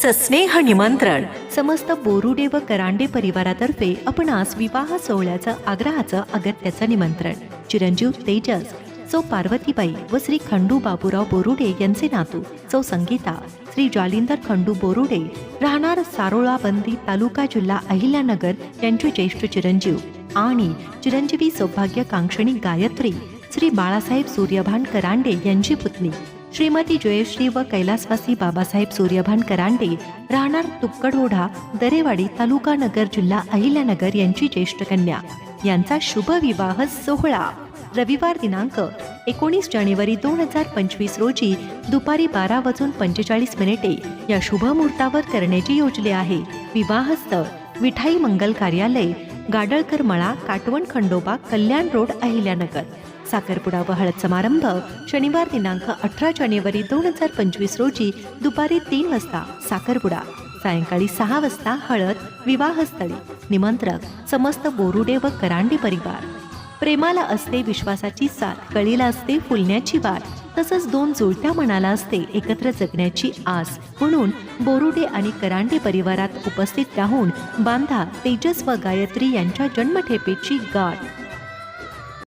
सस्नेह निमंत्रण. समस्त बोरुडे व करांडे परिवारातर्फे आपणास विवाह सोहळ्याचं आग्रहाचं अगत्याचं निमंत्रण. चिरंजीव तेजस, सौ पार्वतीबाई व श्री खंडू बाबूराव बोरुडे यांचे नातू सौ संगीता, श्री जालिंदर खंडू बोरुडे, राहणार सारोळाबंदी, तालुका जिल्हा अहिल्यानगर यांचे ज्येष्ठ चिरंजीव आणि चिरंजीवी सौभाग्यकांक्षणी गायत्री श्री बाळासाहेब सूर्यभान करांडे यांची पुतणी श्रीमती जयश्री व कैलासवासी बाबासाहेब सूर्यभान करांडे, राहणार तुक्कडोढा, दरेवाडी, तालुका नगर, जिल्हा अहिल्यानगर यांची ज्येष्ठ कन्या यांचा शुभ विवाह सोहळा रविवार दिनांक 19 जानेवारी 2025 रोजी दुपारी 12:45 या शुभ मुहूर्तावर करण्याचे योजले आहे. विवाहस्थळ विठाई मंगल कार्यालय, गाडळकर मळा, काटवण खंडोबा, कल्याण रोड, अहिल्यानगर. साखरपुडा व हळद समारंभ शनिवार दिनांक 18 जानेवारी 2025 रोजी दुपारी 3 वाजता साखरपुडा, सायंकाळी 6 वाजता हळद. विवाहस्थळी निमंत्रक समस्त बोरुडे व करांडे परिवार. प्रेमाला असते विश्वासाची साथ, कळीला असते फुलण्याची वाट, तसंच दोन जुळत्या मनाला असते एकत्र जगण्याची आस. म्हणून बोरुडे आणि करांडे परिवारात उपस्थित राहून बांधा तेजस व गायत्री यांच्या जन्मठेपेची गाठ.